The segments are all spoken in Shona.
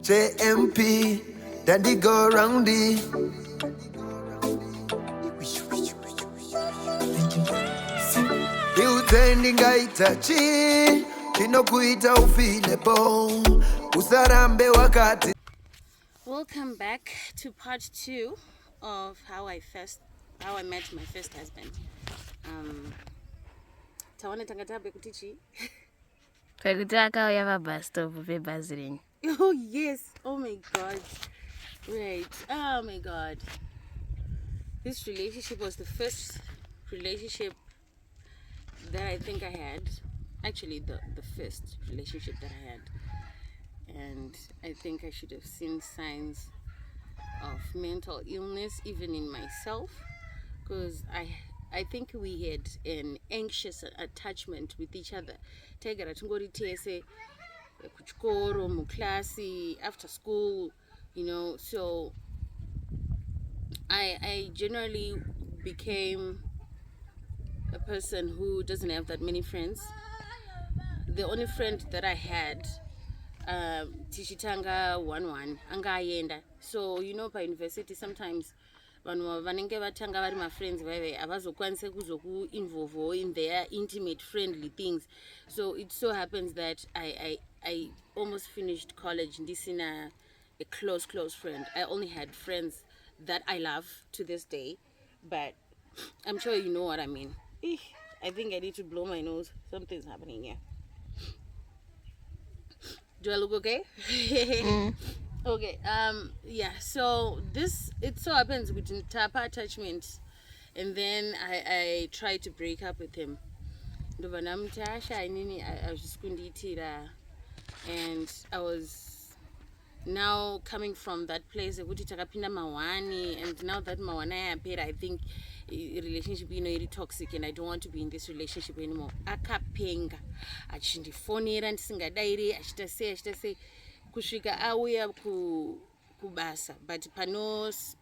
JMP, Dandy go roundy. Iutending gaitachi, chinokuita ufile bo, usarambe wakati. Welcome back to part 2 of how I met my first husband. Tawana tangatabe kutichi. Pakutaka uyava bus stop bebhazi renyu. Oh yes. Oh my god. Right. Oh my god. This relationship was the first relationship that I think I had. Actually the first relationship that I had. And I think I should have seen signs of mental illness even in myself, because I think we had an anxious attachment with each other. Taigara tungori tese kuchikoro muklasi after school, you know. So I generally became a person who doesn't have that many friends. The only friend that I had, tichitanga 1-1 angayenda. So you know, by university sometimes vanhu vanenge vatanga vari mafriends vaive havazokwanise kuzokuinvolve in their intimate friendly things. So it so happens that I almost finished college ndisina a close friend. I only had friends that I love to this day, but I'm sure you know what I mean. I think I need to blow my nose. Something's happening here. Do I look okay? Okay. Yeah. So it so happens with tapa attachment, and then I tried to break up with him. I was just and I was now coming from that place and now that mawani appeared, I think relationship iri toxic and I don't want to be in this relationship anymore. Akapenga achindifonera ndisingadairi achita sei kusvika auya kubasa, but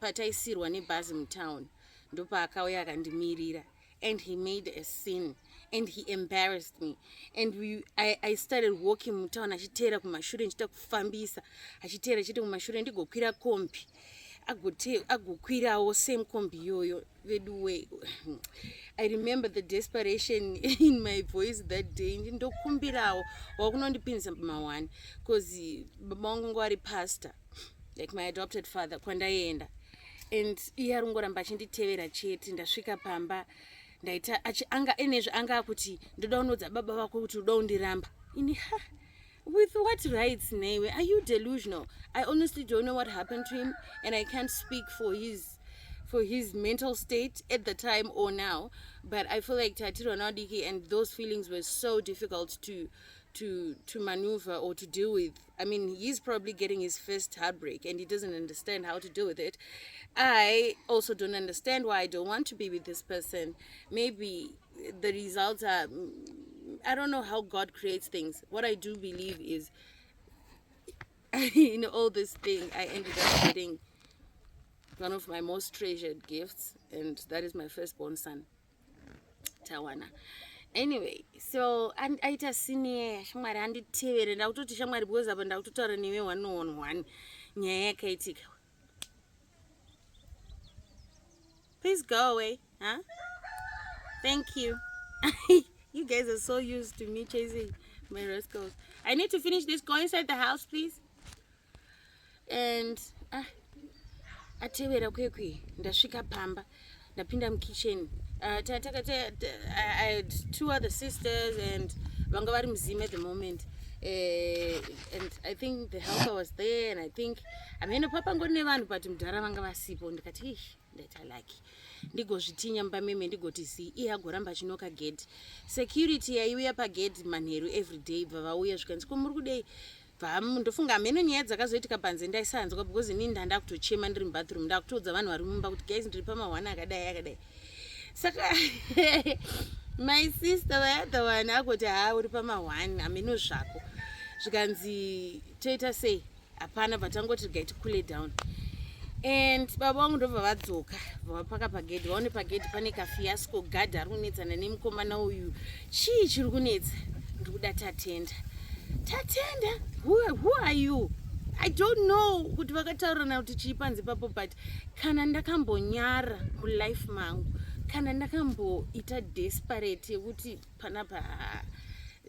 pataisirwa nebhazi mutown ndopa akauya akandimirira, and he made a scene and he embarrassed me, and I started walking mutown achiteera kumashure ndichita kufambisa achiteera achiti kumashure ndigokwira kombi agokwirawo same kombi iyoyo veduwe. I remember the desperation in my voice that day. Ndokumbirawo wakunondipinza pamawani, because baba wangu ngo ari pastor, like my adopted father, kwandaenda, and iye arongoramba achinditevera chete. Ndasvika pamba ndaita enezvo anga akuti ndoda kunodza baba vako kuti uda kundiramba. Ini with what rights, Newe? Are you delusional? I honestly don't know what happened to him, and I can't speak for his mental state at the time or now, but I feel like Tatiro Nadiki and those feelings were so difficult to maneuver or to deal with. I mean, he's probably getting his first heartbreak and he doesn't understand how to deal with it. I also don't understand why I don't want to be with this person. Maybe the results are, I don't know how God creates things. What I do believe is, in all this thing, I ended up getting one of my most treasured gifts, and that is my firstborn son, Tawana. Anyway, so aita sine shamwari anditevere ndakutoti shamwari because apa ndakutotaura newe 1-on-1 nyaya yakaitika. Please go away, huh? Thank you. You guys are so used to me chasing my rascals. I need to finish this. Go inside the house, please. And atevera kwekwe ndasvika pamba ndapinda mukitchen. I had 2 other sisters and vanga vari muzima at the moment, and I think the helper was there, and I think amene papa ngori nevanhu but mudhara vanga vasipo. Ndikati ndaita lucky ndigozvitinya mbameme ndigoti zi iye agoramba achinoka gate. Security yaiuya pagate manheru everyday vavauya zvikanzi ko muri kudei. Ndofunga amene nyaya dzakazoitika panze ndaisanzwa because inini ndanda kutochema ndiri mubathroom ndakutoudza vanhu vari mumba kuti guys ndiri pamahwana akadai. Saka my sister the one akoti uri pamahwana ameno zvako zvikanzi toita sei hapana vatangoti regai tikule down. And baba vangu ndobva vadzoka vapaka pagedhi vaone pagedhi pane kafiasco gadhi ari kunetsana nemukomana uyu. Chii chiri kunetsa? Ndiri kuda tatenda. Who are you? I don't know kuti vakataurana kuti chii panze papo, but kana ndakambonyara mulife mangu, kana ndakamboita desperate yekuti panapa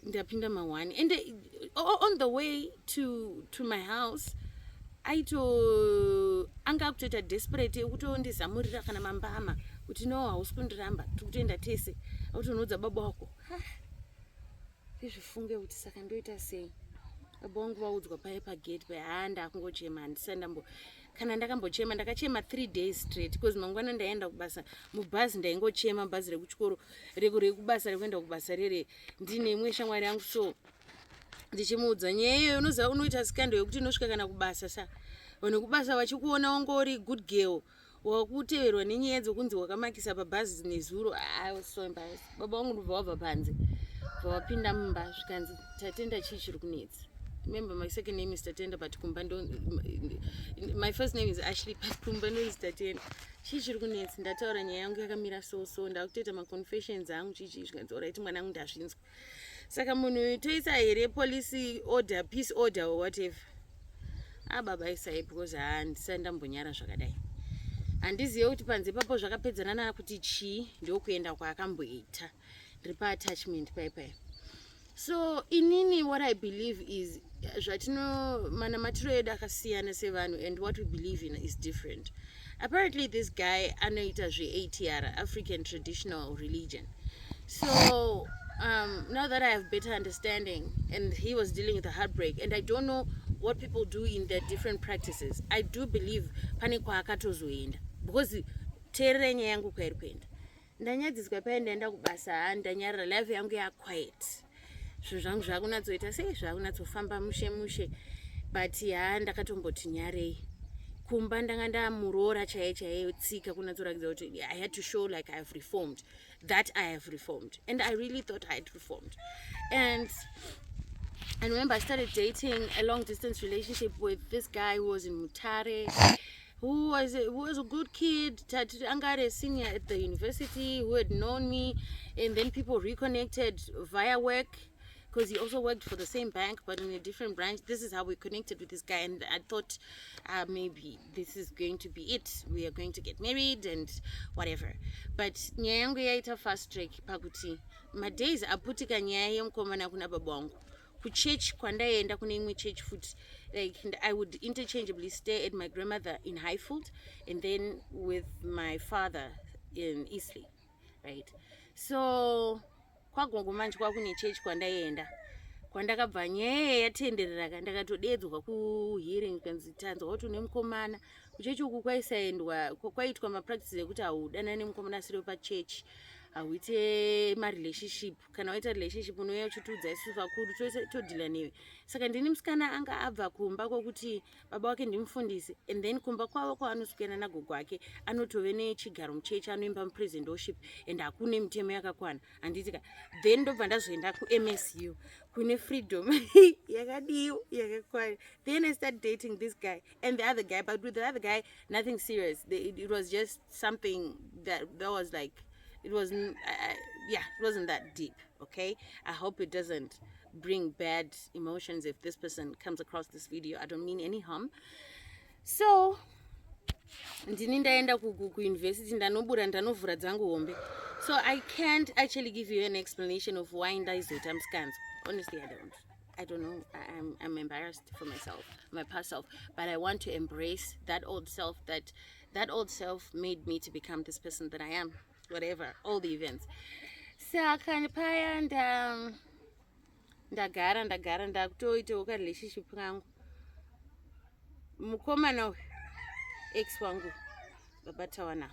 ndapinda mawani, and on the way to my house anga akutoita desperate yekutondizamurira kana mambama kuti no hausi kundiramba tiri kutoenda tese, autonodza baba wako. Izvifunge kuti saka ndoita sei. Baba vangu vaudzwa paye pagate paya, ndakungochema, handisati kana ndakambochema ndakachema 3 days straight, because mangwana ndaenda kubasa mubhazi, ndaingochema bhazi rekuchikoro rekubasa rekuenda kubasa rere ndine imwe shamwari yangu, so ndichimuudza nyaya iyoyo unoziva unoita sikando yekuti inosvika kana kubasa sa vanhu kubasa vachikuona wangori good girl wakuteverwa nenyaya dzokunzi wakamakisa pabhazi nezuro. I was so embarrassed. Baba vangu ndobva wabva panze, vapinda mumba zvikanzi tatenda chii chiri kunetsa. Remember, my second name is Tatenda, but my first name is Ashley, but Kumbando is Tatenda. Chii chiri kunetsa, ndataura nyaya yangu yakamira so ndakutoita maconfessions angu chichi zvikanzi alright mwana wangu ndazvinzwa. Saka munhu toisa here police order, peace order or whatever. Baba isai, because handisati ndambonyara zvakadai. Handizive kuti panze papo zvakapedzana nakuti chii ndokuenda kwaakamboita. Ndiri pa-attachment paipai. So inini what I believe is manamatiro edu akasiyana sevanhu, and what we believe in is different. Apparently this guy anoita zve-ATR, African traditional religion. So now that I have better understanding, and he was dealing with a heartbreak, and I don't know what people do in their different practices, I do believe pane kwaakatozoenda, because teerera nyaya yangu kwairi kuenda, ndanyadziswa paya ndaenda kubasa, ndanyarara, life yangu yaquiet, zvinhu zvangu zvakunatsoita sei, zvakunatsofamba mushe, but ndakatomboti nyarei kumba ndanga ndamuroora chaiye tsika kunatsorakidza kuti I had to show like I have reformed, that I have reformed, and I really thought I had reformed. And I remember I started dating a long distance relationship with this guy who was in Mutare, who was a good kid, Angare senior at the university, who had known me, and then people reconnected via work, because he also worked for the same bank but in a different branch. This is how we connected with this guy, and I thought maybe this is going to be it, we are going to get married and whatever. But nyaya yangu yaita fast track pakuti madays aputika nyaya yemukomana kuna baba wangu kuchurch, kwandaienda kune imwe church futi, like I would interchangeably stay at my grandmother in Highfield and then with my father in Eastleigh, right? So kwagongomanje kwakune church kwandaienda, kwandakabva nyaya yatenderera, ndakatodedzwa kuhearing kanzi tanzwa kuti une mukomana kuchechi uku kwaisaendwa, kwaitwa mapractice ekuti haudana nemukomana asiri pachechi, hauite marelationship, kana waita relationship unouya uchitiudza isusu vakuru todhila newe. Saka ndini musikana anga abva kumba kwokuti baba wake ndimufundisi, and then kumba kwavo kwaanoswera nagogo wake anotove nechigaro muchechi, anoimba mupresent worship, and hakune mitemo yakakwana. Handitika then ndobva ndazoenda kuMSU kune freedom yakadiwo yakakwana. Then I started dating this guy and the other guy, but with the other guy nothing serious. It was just something that was like, it wasn't it wasn't that deep. Okay, I hope it doesn't bring bad emotions if this person comes across this video. I don't mean any harm. So ndini ndaenda kuuniversity, ndanobura ndanovhura dzangu hombe, so I can't actually give you an explanation of why ndaizoita muskanzo. Honestly, I don't know. I'm embarrassed for myself, my past self, but I want to embrace that old self, that old self made me to become this person that I am, whatever, all the events. Saka paya ndagara ndakutoitawo karelationship kangu. Mukomana uyu ex wangu babatawa nawo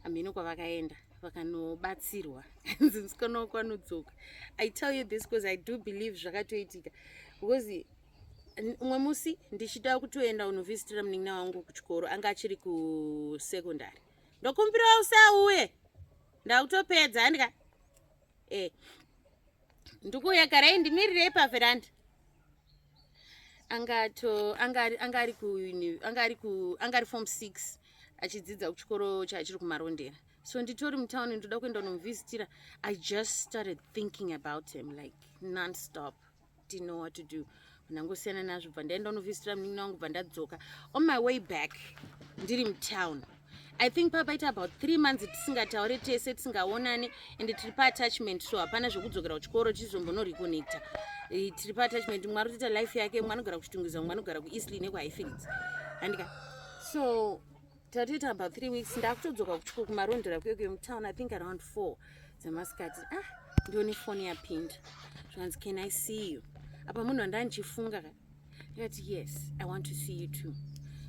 ambino kwavakaenda vakanobatsirwa nzisikana kwanodzoka. I tell you this because I do believe zvakatoitika, because umwe musi ndichida kutoenda unovisitira munin'ina wangu kuchikoro, anga achiri kusekondari, ndokumbira usauye ndakutopedza ndika ndikuuya garai ndimirirei pavheranda. angari form 6 achidzidza kuchikoro chachiri kumarondera. So nditori mutauni ndoda kuenda unomuvisitira. I just started thinking about him like non-stop. Didn't know what to do. ndangosiyana nazvo bva ndaenda unovhistira munin'ina wangu bva ndadzoka. On my way back ndiri mutown, I think papaita about 3 months tisingataure tese, tisingaonani, ende tiri paattachment, so hapana zvekudzokera kuchikoro tichizombonoreconnecta. Tiri paattachment, mumwe ari kutoita life yake, mumwe anogara kuchitungwiza, mumwe anogara kueastleigh nekuhighfields. Andika so tatoita about 3 weeks, ndakutodzoka kuchikoro kumarondera kwekwe mutown, I think around 4 dzemasikati. Ndione foni yapinda zvanzi, can I see you? Apa munhu wanda ndichifunga ka ndikati yes, I want to see you too.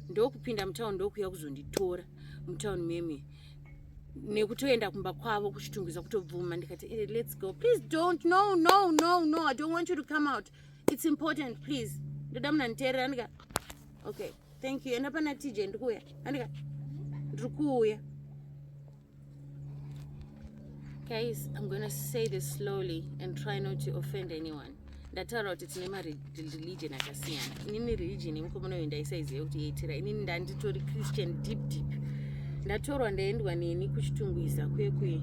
Ndokupinda mutown, ndokuya kuzonditora mutown meme, nekutoenda kumba kwavo kuchitungwiza kutobvuma. Ndikati let's go, please don't, no, I don't want you to come out, it's important, please. Ndoda munhu anditeerera. Ndika okay, thank you. Enda pana TJ, ndikuya. Andika ndikuya. Guys, I'm going to say this slowly and try not to offend anyone. Ndataura kuti tine mareligion akasiyana. Inini religion yemukomonoenda isaiziva kuti yeitira. Inini ndanditori Christian deep. Ndatorwa ndaendwa neni kuchitungwiza kwekwe.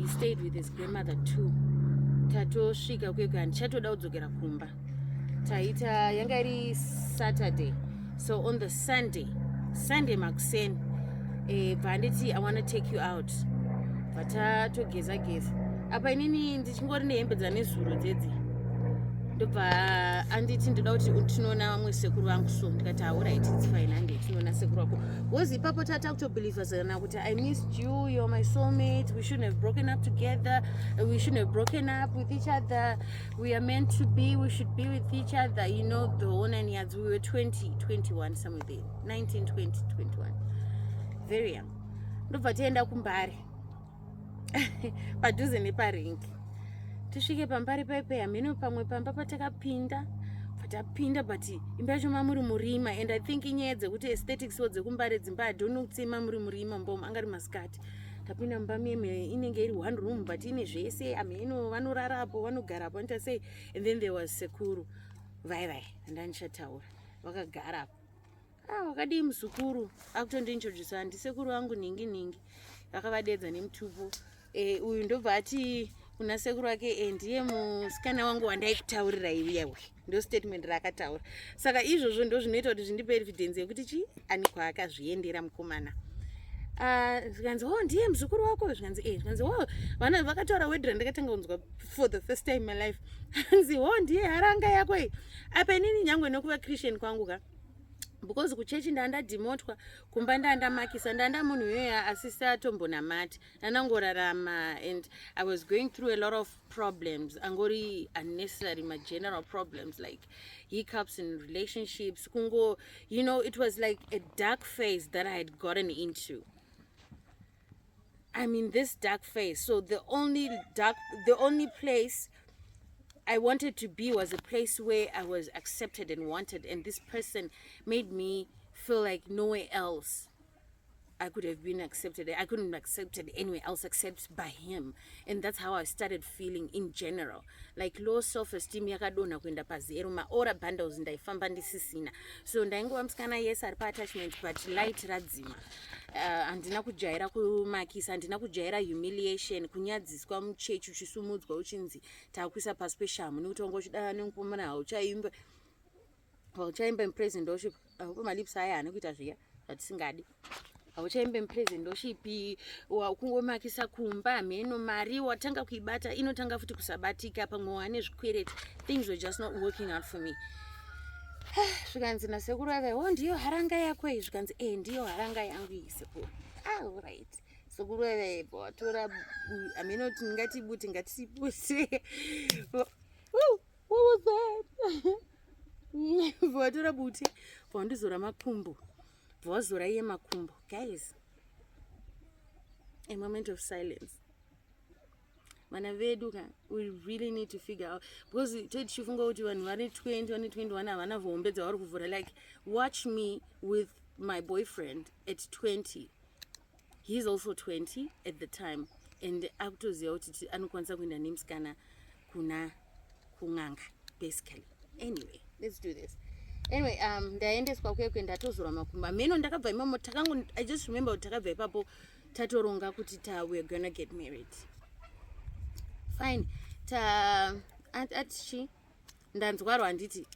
He stayed with his grandmother too. Tatosvika kwekwe handichatoda kudzokera kumba. Taita yanga iri Saturday. So on the Sunday makuseni, bva nditi I want to take you out. Vatatogeza apa inini ndichingori nehembe dzanezuro dzedzi, ndobva anditi ndoda kuti tinoona vamwe sekuru vangu, so ndikati alright, it's fine, ande tinoona sekuru wako. Because ipapo tata kutobelievazana kuti I missed you, you're my soulmate, we shouldn't have broken up together, we shouldn't have broken up with each other, we are meant to be, we should be with each other, you know, the whole 9 years. We were 20, 21, somewhere there, 19, 20, 21, very young. Ndobva tienda kumbari padhuze neparingi, tisvike pambari paipe hameno pamwe pamba patakapinda, but imba yacho mamuri murima, and I think inyaya dzekuti aesthetics wo dzekumbare dzimba adhoni kuti mamuri murima mbom angari masikati. Tapinda mumba meme inenge iri 1 room but ine zvese ameno vanorarapo vanogarapo, anoita sei. And then there was sekuru vai handanichataura, vakagarapo. Wakadii muzukuru akutondintroduce, handi sekuru wangu ningi vakavadedza nemutupo. Uyu ndobva ati kuna sekuru wake, ndiye musikana wangu wandaikutaurira iwe, ndo statement raakataura. Saka izvozvo ndo zvinoita kuti zvindipe evidence yekuti ani kwaakazviendera mukomana. Zvikanzi ndiye muzukuru wako, zvikanzi vana vakataura wedra, ndakatanga kunzwa for the first time in my life. Anzi ndiye haranga yako iyi. Apa inini nyangwe nokuva Christian kwangu ka, because kuchechi ndandadhimotwa, kumba ndandamakisa, ndanda munhu yoya asisatombonamati, ndanangorarama, and I was going through a lot of problems, angori unnecessary, my general problems like hiccups in relationships, kungo, you know, it was like a dark phase that I had gotten into. I'm in this dark phase, so the only place I wanted to be was a place where I was accepted and wanted, and this person made me feel like nowhere else I could have been accepted. I couldn't be accepted anywhere else except by him, and that's how I started feeling in general, like low self-esteem yakadonha kuenda pazero, maora bundles ndaifamba ndisisina. So ndaingova musikana yes ari pa-attachment but light radzima. Handina kujaira kumakisa, handina kujaira humiliation, kunyadziswa muchechi uchisumudzwa uchinzi takuisa pasi peshamu nekuti wanga uchidana nemukomana hauchaimba mupresent worship, malipsi aya haane kuita zviya zvatisingadi, hauchaimbe mupresent worship, kungomakisa kumba hameno, mari watanga kuibata inotanga futi kusabatika, pamwe wane zvikwereti, things were just not working out for me. Zvikanzi nasekuru ave ndiyo haranga yako iyi, zvikanzi ndiyo haranga yangu iyi sekuru. Alright, sekuru ave watora ameno tingati bute ngatisibute. What was that? Watora bute vandizora makumbo, vazora iye makumbo. Guys, a moment of silence. Vana vedu we really need to figure out, because tichifunga kuti vanhu vari 20 21 havana vhombe dzavari kuvhura. Like, watch me with my boyfriend at 20, he's also 20 at the time, and akutoziva kuti anokwanisa kuenda nemusikana kuna kung'anga basically. Anyway, let's do this. Anyway, ndaendeswa kwekwe ndatozora makumba meno, ndakabva imomo I just remember kuti takabva ipapo tatoronga kuti we're gonna get married. Fine, atichi ndanzwarwa handiti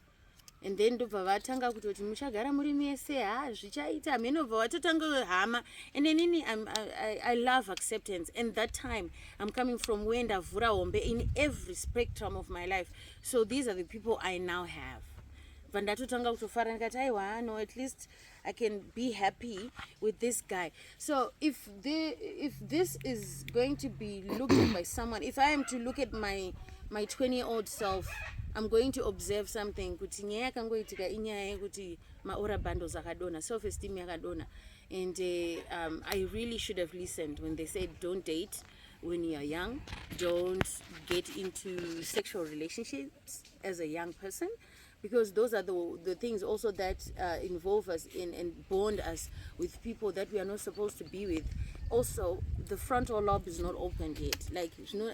and then ndobva vatanga kutoti muchagara muri mese zvichaita hamhenobva watotanga hama. And then I love acceptance, and that time I'm coming from where ndavhura hombe in every spectrum of my life. So these are the people I now have. Vandatotanga kutofara ndikati aiwa no, at least I can be happy with this guy. So if this is going to be looked at by someone, if I am to look at my 20-year-old self, I'm going to observe something kuti nyaya yakangoitika inyaya yekuti maora bundles akadona, self-esteem yakadona. And I really should have listened when they said don't date when you're young, don't get into sexual relationships as a young person, because those are the things also that involve us and bond us with people that we are not supposed to be with. Also, the frontal lobe is not opened yet. Like, you know,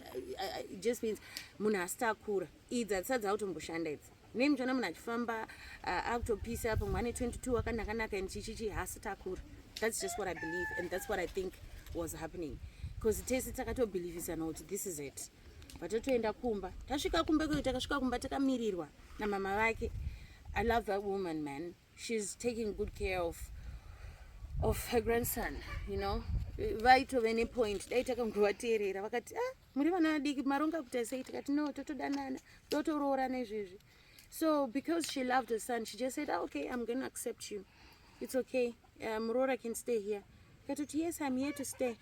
it just means muna stakura. Either that's out on Bushandates. Name Jana Munachfamba, out of peace up on 22 Akanakanaka and Chichi has takura. That's just what I believe, and that's what I think was happening. Because it tastes like I don't believe it's a note. This is it. But tatoenda kumba tasvika kumba takasvika kumba takamirirwa namama vake. I love that woman, man. She's taking good care of her grandson, you know. Vaitove nepoint dai takangovateerera vakati muri vana vadiki maronga kuita sei, tikati no, totodanana totoroora nezvezvi. So because she loved her son, she just said, okay, I'm going to accept you, it's okay, Murora can stay here. Katoti, yes, I'm here to stay,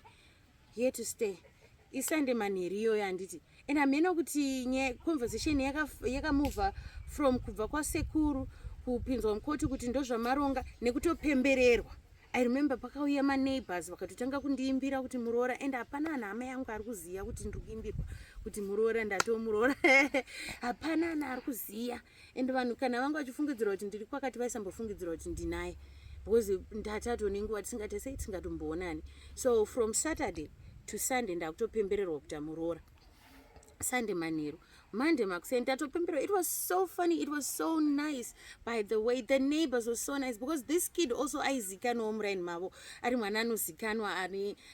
isande manheriyo yanditi. And hamena kuti conversation yakamova from kubva kwasekuru kupinzwa mukoti kuti ndozvamaronga nekutopembererwa. I remember pakauya maneighbors vakatotanga kundiimbira kuti Murora, and hapana ana hama yangu ari kuziya kuti ndiri kuimbirwa kuti Murora, ndatomurora hapana ana ari kuziya. And vanhu kana vanga vachifungidzira kuti ndiri kwakati vaisambofungidzira kuti ndinaye, because ndatatu nenguva tisingati sei tisingatomboonani. So from Saturday to Sunday ndakutopembererwa kuita Murora. Sunday manheru, Monday makusenta topembererwa. It was so funny, it was so nice. By the way, the neighbors were so nice, because this kid also aizikanwa muraini mavo, ari mwana anozikanwa,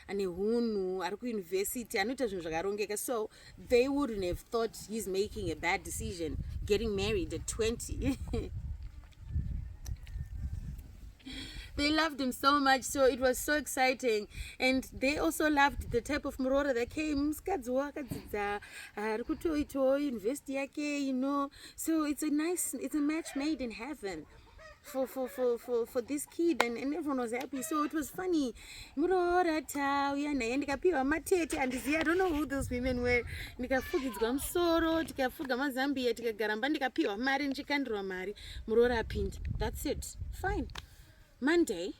ane hunhu, ari kuuniversity, anoita zvinhu zvakarongeka. So they wouldn't have thought he's making a bad decision getting married at 20. They loved him so much, so it was so exciting. And they also loved the type of Murora that came, university yake, you know. So it's a match made in heaven for this kid, and everyone was happy. So it was funny. Murora tauya naye ndikapiwa matete, and I don't know who those women were. Ndikafugidzwa musoro, tikafuga mazambia, tikagaramba, ndikapiwa mari, ndichikandirwa mari, Murora apinda. That's it. Fine. Monday,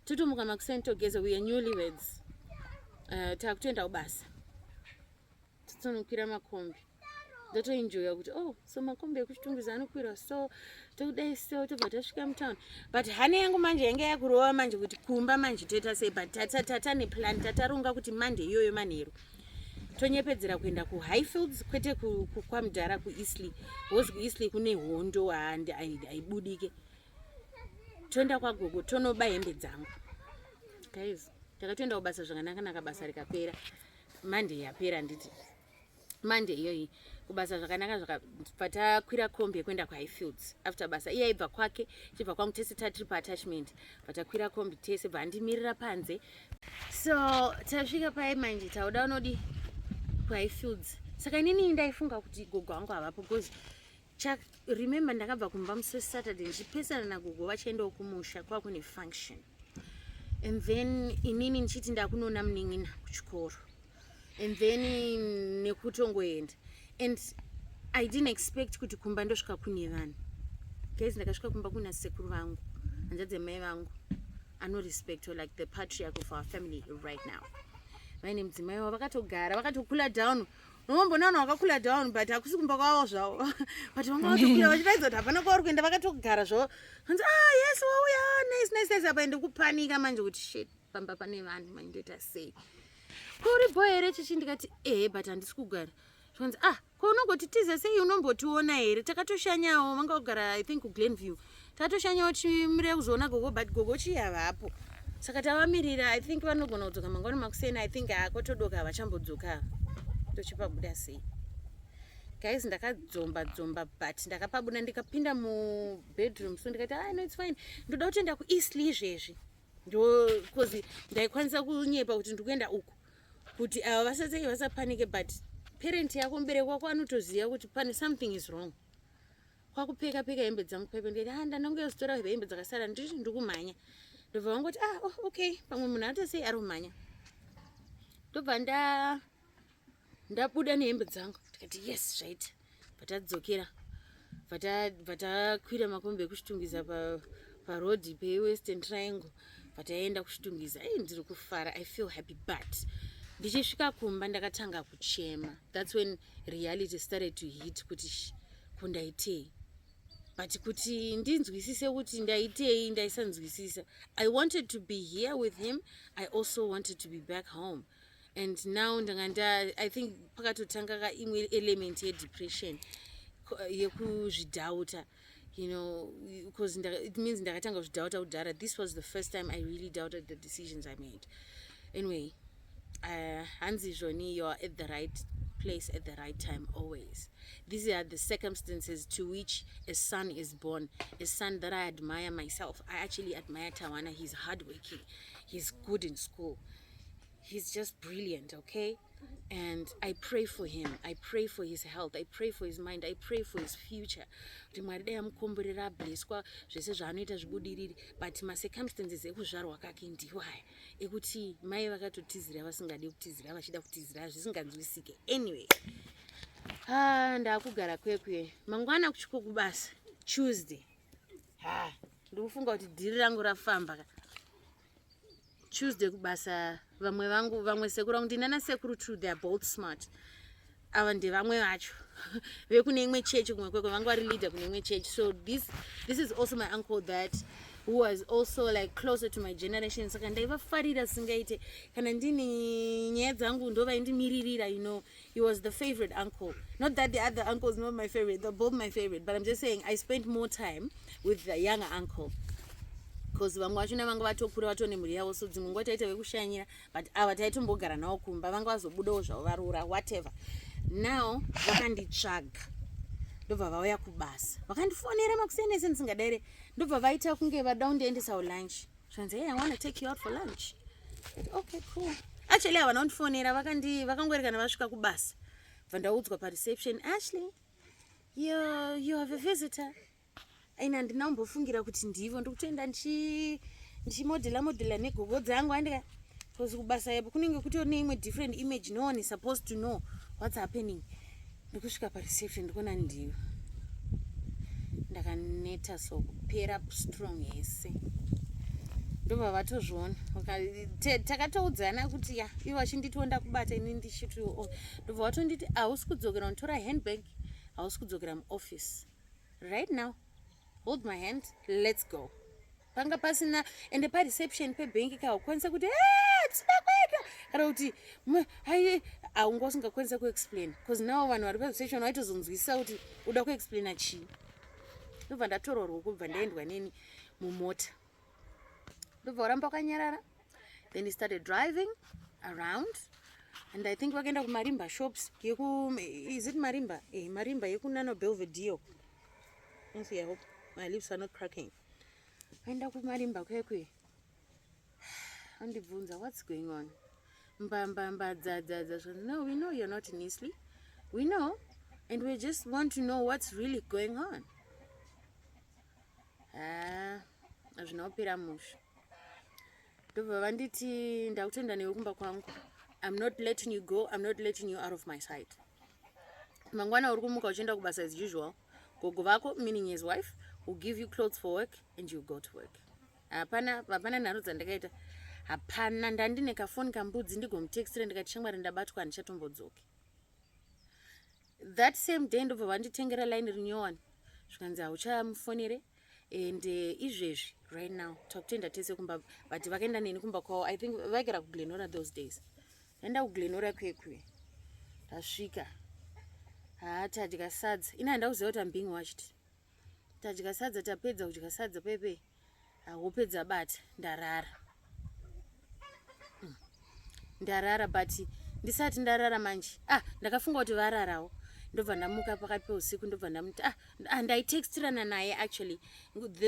totomuka makuseni togeza, we are newlyweds. Takutoenda kubasa. Totonokwira makombi. Ndotoenjoya kuti so makombi ekuchitunguza anokwira, so tokudai, so tobva tasvika mutown. But hane yangu manje yanga yakurova manje kuti kumba manje toita sei, but tata neplan, tataronga kuti Monday iyoyo manheru tonyepedzera kuenda kuHighfields, kwete kwaMudhara, kuEastleigh. Because kuEastleigh kune hondo haibudike. Toenda kwagogo tonoba hembe dzangu. Guys, takatoenda kubasa zvakanaka, basa rikapera. Monday yapera nditi. Monday iyoyi kubasa zvakanaka patakwira kombi yekuenda kuHighfields. After basa iye aibva kwake, chibva kwangu tese tari paattachment. Patakwira kombi tese vandimirira panze. So tasvika pai manje tauda unodi kuHighfields. Saka inini ndaifunga kuti gogo wangu havapo, because remember ndakabva kumba musi Saturday ndichipesana nagogo vachiendawo kumusha kwakune function, and then inini ndichiti ndakunoona munin'ina kuchikoro, and then nekutongoenda. And I didn't expect kuti kumba ndosvika kune vanhu. Guys, ndakasvika kumba kuna sekuru vangu, hanzvadzi mai vangu, ano respect, like the patriarch of our family right now. Vaine mudzimai wavo vakatogara, vakatokula down. Unombona vanhu vakakula down, but hakusi kumba kwavo zvavo. But vanga vatokula vachidaidza kuti hapana kwavari kuenda, vakatogara zvavo. Hanzi yes, wauya, nice. Apa ndikupanika manje kuti shit, pamba pane vanhu manje ndoita sei. Kuri boy here chichi, ndikati but handisi kugara. Zvanzi ko unongotitiza sei, unombotiona here, takatoshanyawo, vanga kugara I think kuGlenview. Takatoshanyawo timirira kuzoona gogo, but gogo chihavapo. Saka tavamirira, I think vanogona kudzoka mangwana makuseni, I think kotodoka havachambodzoka. Tochipabuda sei. guys ndakadzomba but ndakapabuda ndikapinda mubedroom so ndikati no it's fine ndoda kutoenda kuEastleigh izvezvi ndo because ndaikwanisa kunyepa kuti ndikuenda uku kuti ava vasatei vasapanike but parent yako mubereki wako anotoziva kuti pane something is wrong. Kwakupeka hembe dzangu pepe ndikati ndanongozitora hembe dzakasara ndikumhanya ndobva vangoti okay pamwe munhu atosei ari kumhanya ndobva ndabuda nehembe dzangu ndikati yes right vatadzokera vatakwira makombi ekuchitungiza parodhi pewestern triangle vataenda kuchitungiza ndiri kufara I feel happy but ndichisvika kumba ndakatanga kuchema. That's when reality started to hit kuti kundaitei but kuti ndinzwisise kuti ndaitei ndaisanzwisisa. I wanted to be here with him. I also wanted to be back home. And now I think pakatotanga ka imwe element yedepression yekuzvidhauta, you know, because it means ndakatanga kuzvidhauta kudhara. This was the first time I really doubted the decisions I made. Anyway, Hansi Joni, you're at the right place at the right time always. These are the circumstances to which a son is born, a son that I admire myself. I actually admire Tawana. He's hardworking. He's good in school. He's just brilliant, okay? And I pray for him. I pray for his health. I pray for his mind. I pray for his future. Kuti Mwari dai amukomborera blesswa zvese zvaanoita zvibudiriri, but macircumstances ekuzvarwa kake ndiwo aya ekuti mai vakatotizira vasingadi kutizira vachida kutizira zvisinganzwisike. Anyway, ndakugara kwekwe mangwana kuchiko kubasa Tuesday. Ndikufunga kuti dhiri rangu rafamba. Tuesday kubasa vamwe sekuru vangu ndinana sekuru too, they are both smart. Ava ndevamwe vacho vekune imwe church kumwe kwekwe vangu vari leader kune imwe church. So this is also my uncle that who was also like closer to my generation. Saka ndaivafarira singaite kana ndine nyaya dzangu ndovaindimiririra, you know. He was the favorite uncle. Not that the other uncles not my favorite, they're both my favorite, but I'm just saying I spent more time with the younger uncle. Because vamwe vacho navanga vatokura vatone mhuri yavo, so dzimwe nguva taita vekushanyira, but ava taitombogara navo kumba vanga vazobudawo zvavo varura whatever. Now vakanditsvaga ndobva vauya kubasa, vakandifonera makusenese ndisingadaire, ndobva vaita kunge vada kundiendesawo lunch. Zvanzi hey, I want to take you out for lunch. Okay, cool. Actually havana kundifonera, vakangorikana vasvika kubasa bva ndaudzwa pareception, Ashley, you have a visitor. Aina ndina kumbofungira kuti ndivo ndikutoenda ndichimodhela negogo dzangu andika because kubasa yapo kunenge kutori neimwe different image. No one is supposed to know what's happening. Ndikusvika pareception ndikuona ndivo, ndakaneta so kupera strong yese. Ndobva vatozviona takatoudzana kuti ivo vachinditoonda kubata ini ndichitiwo. Ndobva vatonditi hausi kudzokera unditora handbag, hausi kudzokera muoffice right now. Hold my hand, let's go. Panga pasina ende pareception pebhenki kaukwanisa kuti tida kuenda kana kuti aunga usingakwanisa kuexplain because now vanhu vari pareception vaitozonzwisisa kuti uda kuexplaina chii. Ndobva ndatora ruoko kubva ndaendwa neni mumota, ndobva uramba wakanyarara. Then he started driving around and I think vakaenda kumarimba shops is it marimba? Marimba yekunano Belvedere. I hope my lips are not cracking. Vaenda kumarimba kwekwe andibvunza what's going on. Mbamba dzadza. No, we know you're not in Eastleigh. We know, and we just want to know what's really going on. Azvinopera musha. Ndobva vanditi ndakutenda newe kumba kwangu. I'm not letting you go. I'm not letting you out of my sight. Mangwana uri kumuka uchienda kubasa as usual. Gogo vako, meaning his wife, will give you clothes for work and you go to work. Hapana nharo dzandakaita. Hapana ndandine kafoni kambudzi ndigomutextira ndikati shamwari ndabatwa handichatombodzoki. That same day ndobva vanditengera line rinyowani. Zvikanzi hauchamufonere and izvezvi right now takutoenda tese kumba, but vakaenda neni kumba kwavo. I think vakera kuGlenora those days. Ndaenda kuGlenora kwekwe. Tasvika. Tadya sadza. Ina handauziva kuti I'm being watched. Tadya sadza, tapedza kudya sadza pepe. Wopedza bata ndarara but ndisati ndarara manje. Ndakafunga kuti vararawo. ndobva ndamuka pakati peusiku ndobva ndamuti ndaitextirana naye actually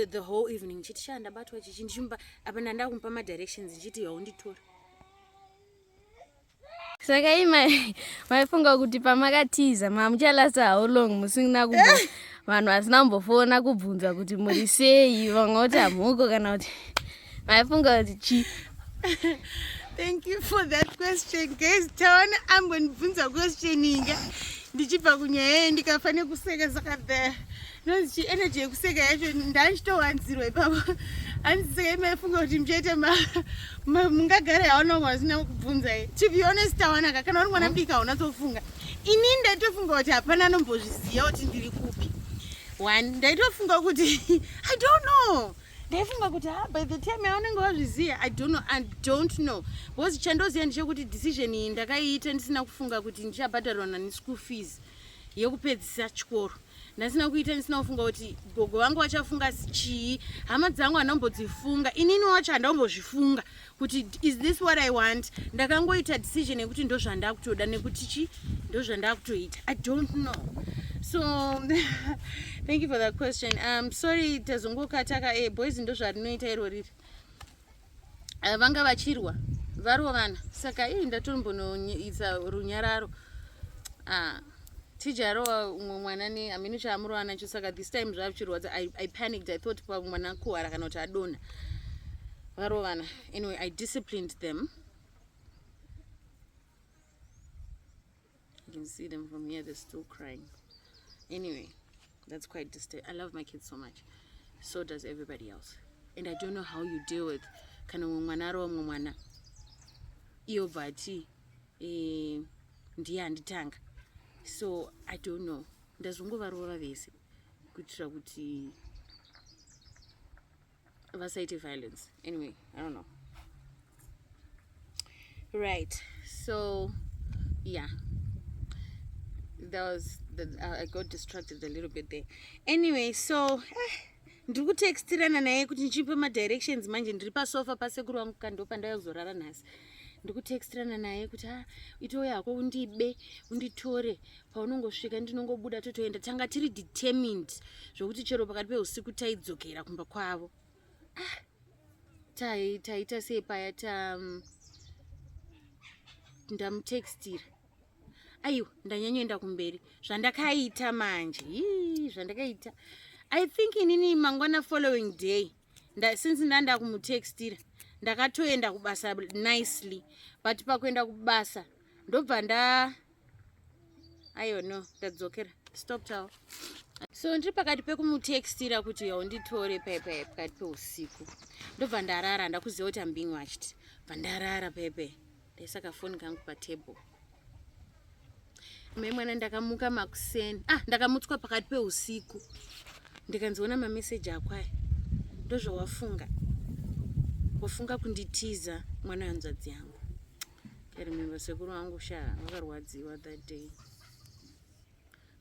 the whole evening chiti ndabatwa chichi ndichimba apa ndanda kumupa madirections ndichiti yaunditora. Saka maifunga kuti pamakatiza muchalasta how long musina vanhu vasina kumbofona kubvunza kuti muri sei, vamwe kuti hamuko kana kuti maifunga kuti chi. Thank you for that question guys. Tawana ambonibvunza question inga ndichibva kunyaya ndikafanira kuseka saka nozi energy yekuseka yacho ndanchitowanzirwa ipapo handiseka imaifunga kuti muchaita mungagara yaunongo vasina kubvunza. To be honest tawanaka kana uri mwana mudiki haunatsofunga. Ini ndaitofunga kuti hapana anombozviziva kuti ndiri kupi. One ndaitofunga kuti I don't know. Ndaifunga kuti by the time yaunenge wazviziva I don't know. Because chandoziva ndechekuti decision iyi ndakaiita ndisina kufunga kuti ndichabhadharwa neschool fees yekupedzisa chikoro. Ndasina kuita ndisina kufunga kuti gogo vangu vachafunga chii, hama dzangu hanombodzifunga, inini wacho handombozvifunga kuti is this what I want. Ndakangoita decision yekuti ndozvandakutoda nekuti chi ndozvandakutoita. I don't know. So thank you for that question. Sorry tazongokataka boys ndozvarinoita iro riri. Vanga vachirwa variwo vana saka ndatombonoisa runyararo. Tijarowa umwe mwana amini chaamurwa nacho saka this time zvachirwadza. I panicked. I thought mwana kuhara kana kuti adonha. Variwo vana. Anyway, I disciplined them. You can see them from here, they're still crying. Anyway, that's quite distant. I love my kids so much. So does everybody else. And I don't know how you deal with kana mwana ro mwana. Iyo bati ndiye anditanga. So I don't know. Ndazongovarova vese kuitira kuti vasaite violence. Anyway, I don't know. Right. So yeah. That was I got distracted a little bit there. Anyway, so ndiri kutextirana naye kuti ndichipe madirections manje ndiri pasofa pasekuru wangu kandopa ndayozorara nhasi. Ndiri kutextirana naye kuti itowe yako undibe unditore paunongosvika ndinongobuda totoenda. Tanga tiri determined zvokuti chero pakati peusiku taidzokera kumba kwavo. Taita sei paya ndamutextira. Aiwa ndanyanyoenda kumberi zvandakaita manje zvandakaita. I think inini mangwana following day since ndanda kumutextira ndakatoenda kubasa nicely, but pakuenda kubasa ndobva I don't know ndadzokera stop tawo. So ndiri pakati pekumutextira kuti yaunditore pepe pakati peusiku ndobva ndarara. Ndakuziva kuti I'm being watched. Bva ndarara pepe ndaisa kafoni kangu patable. Mwana ndakamuka makuseni ndakamutswa pakati peusiku ndikanziona mameseji akwai. Ndozvawafunga wafunga kunditiza mwana wanzvadzi yangu. I remember sekuru wangu vakarwadziwa that day.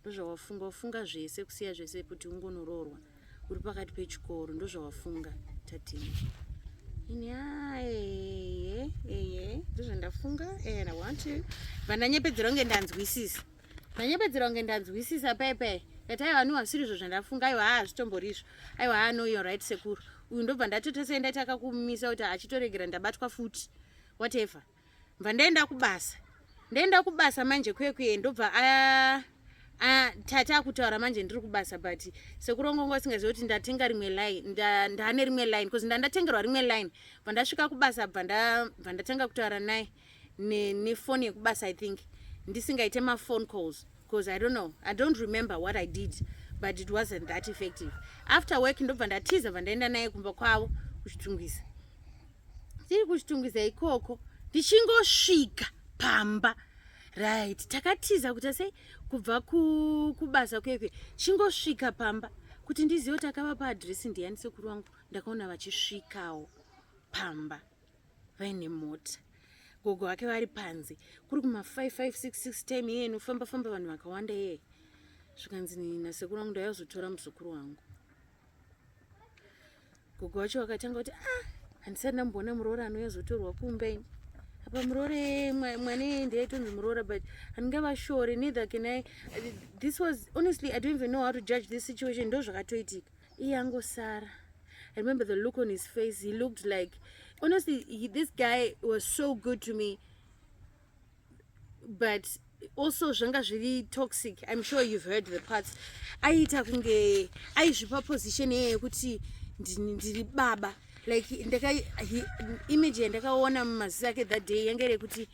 Ndozvawafunga zvese kusiya zvese kuti ungonoroorwa uri pakati pechikoro. Ndozvawafunga tatini. Ini ndozvandafunga and I want to. Vandanyepedzera kunge ndanzwisisa. Ndanyepedzera kunge ndanzwisisa pepe. That aiwa no asiri zvozvandafunga aiwa hazvitomborizvo. Aiwa no you're right sekuru. Uyu ndobva ndatotosenda takakumisa kuti achitoregera ndabatwa futi. Whatever. Mva ndaenda kubasa. Ndaenda kubasa manje kwekwe ndobva tata kutaura manje ndiri kubasa but sekurongongo singazivi kuti ndatenga rimwe line ndane rimwe line because ndandatengerwa rimwe line vandasvika kubasa bva ndatanga kutaura naye nefoni yekubasa. I think ndisingaite phone calls because I don't know, I don't remember what I did, but it wasn't that effective. After work ndobva ndatiza vandaenda naye kumba kwavo kuchitungisa. Tiri kuchitungisa ikoko ndichingosvika pamba. Right, takatiza kuti sei kubva kubasa kwekwe chingosvika pamba kuti ndizive kuti akavapa adresi ndiani sekuru wangu. Ndakaona vachisvikawo pamba vaine mota. Gogo wake vari panze kuri kuma 5:56 time iye inofamba vanhu vakawanda iye. Zvikanzi nasekuru wangu ndayazotora muzukuru wangu. Gogo wacho wakatanga kuti handisati ndamboona muroora anoyazotorwa kumbe. pamurore mwane ndaitonzi murora, but handingava sure, neither can I. This was, honestly, I don't even know how to judge this situation. Ndo zvakatoitika. Iye angosara. I remember the look on his face. He looked like, honestly, this guy was so good to me, but also zvanga zviri toxic. I'm sure you've heard the parts. Aita kunge aizvipa position yekuti ndiri baba, like image yandakaona mumaziso ake that day yanga rekuti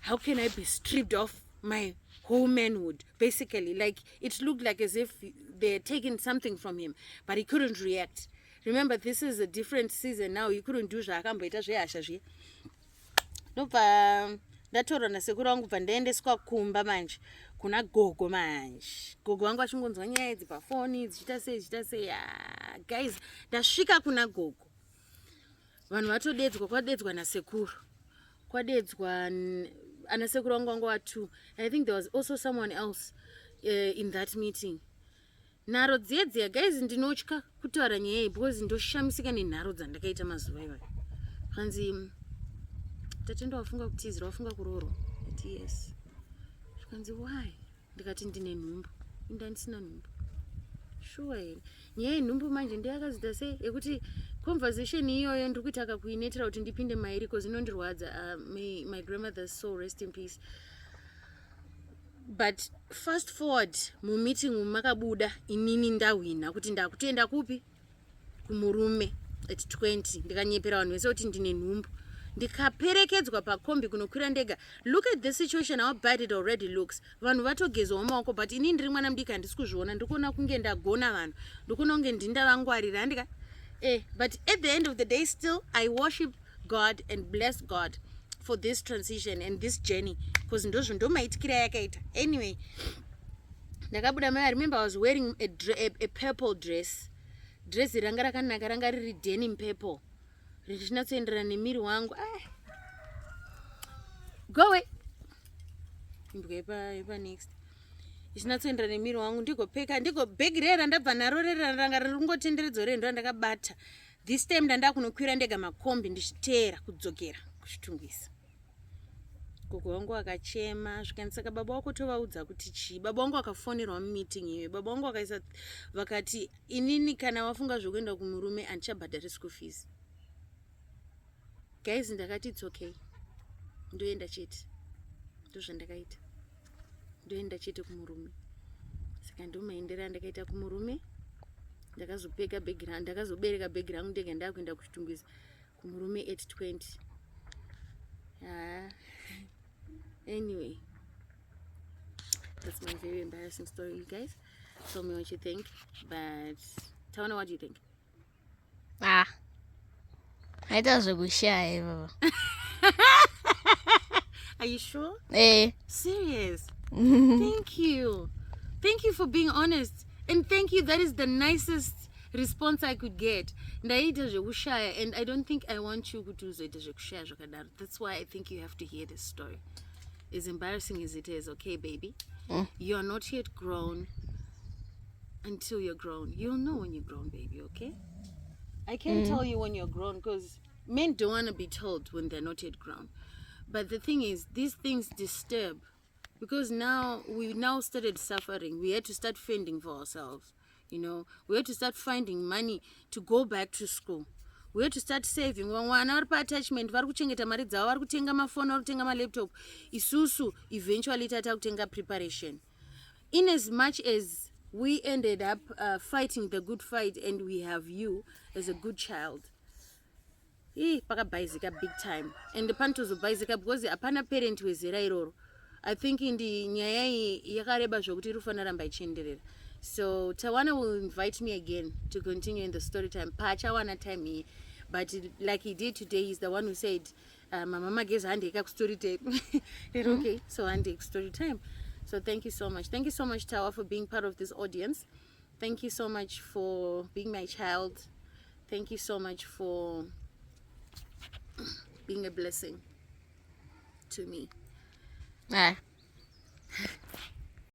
how can I be stripped of my whole manhood, basically. Like it looked like as if they had taken something from him, but he couldn't react. Remember, this is a different season now. He couldn't do zvaakamboita zvehasha zve. Ndobva ndatorwa nasekuru wangu bva ndaendeswa kumba manje kuna gogo manje. Gogo wangu achingonzwa nyaya idzi pafoni dzichita sei. Guys, ndasvika kuna gogo, vanhu vatodedzwa, kwadedzwa nasekuru, kwadedzwa anasekuru wangu wangu watu. I think there was also someone else in that meeting. Nharo dziedzia, guys, ndinotya kutaura nyaya iyi because ndoshamisika nenharo dzandakaita mazuva iwayo. Zvanzi tatenda wafunga kutizira, wafunga kuroorwa. Ati yes. Zvikanzi why? Ndikati ndine nhumbu. Ndandisina nhumbu. Sure here. Nyaya yenhumbu manje ndeyakazita sei yekuti conversation iyoyo ndiri kuita kuinetera kuti ndipinde mairi because inondirwadza. My grandmother's soul rest in peace. But fast forward mumeeting makabuda inini ndawina kuti ndakutoenda kupi kumurume at 20 ndikanyepera vanhu vese kuti ndine nhumbu, ndikaperekedzwa pakombi kunokwira ndega. Look at the situation, how bad it already looks. Vanhu vatogezwa maoko, but inini ndiri mwana mudiki handisi kuzviona. Ndikuona kunge ndagona vanhu, ndikuona kunge ndindavangwarira handika but at the end of the day still I worship God and bless God for this transition and this journey, because ndozvo ndomaitikira yakaita. Anyway, ndakabuda mai. I remember I was wearing a purple dress ranga rakanaka, ranga riri denim purple, richinatsoenderana nemiri wangu. Go away. Imbwa next. Richinatsoenderana nemiri wangu, ndigopeka, bhegi rera ndabva naro rera ranga ringotenderedzo rendo randakabata. This time ndanda kunokwira ndega makombi ndichiteera kudzokera kuchitungisa. Gogo wangu akachema zvikanisaka baba wako tovaudza kuti chii. Baba wangu akafonerwa mumeeting iyoyo. Baba wangu akaisa vakati inini kana wafunga zvokuenda kumurume handichabhadhari school fees. Guys, ndakati it's okay. Ndoenda chete. Ndozvandakaita. Ndoenda chete kumurume. Saka ndomaendera ndakaita kumurume. Ndakazopeka bhegi rangu, ndakazobereka bhegi rangu ndega ndakuenda kuchitungisa kumurume at 20. Anyway, that's my very embarrassing story, you guys. Tell me what you think, but tell me what do you think. Haita zvokushaya baba. Are you sure? Serious. Thank you for being honest, and thank you. That is the nicest response I could get. Ndaita zvokushaya, and I don't think I want you to zoita zvokushaya zvakadaro. That's why I think you have to hear this story. As embarrassing as it is, okay, baby? You are not yet grown until you're grown. You'll know when you're grown, baby, okay? I can't tell you when you're grown because men don't want to be told when they're not yet grown. But the thing is, these things disturb because now we started suffering. We had to start fending for ourselves. You know, we had to start finding money to go back to school. We had to start saving. Vana vari pa-attachment vari kuchengeta mari dzavo, vari kutenga mafoni, vari kutenga malaptop. Isusu eventually tata kutenga preparation. In as much as we ended up fighting the good fight and we have you as a good child, pakabhaizika big time. And panotozobhaizika because hapana parent wezera iroro. I think indi nyaya iyi yakareba zvokuti irifanira ramba ichienderera. So Tawana will invite me again to continue in the story time. Pachawana time here. But like he did today, he's the one who said, my mama gives Andy a story time. Okay, so Andy story time. So thank you so much. Thank you so much, Tawa, for being part of this audience. Thank you so much for being my child. Thank you so much for being a blessing to me.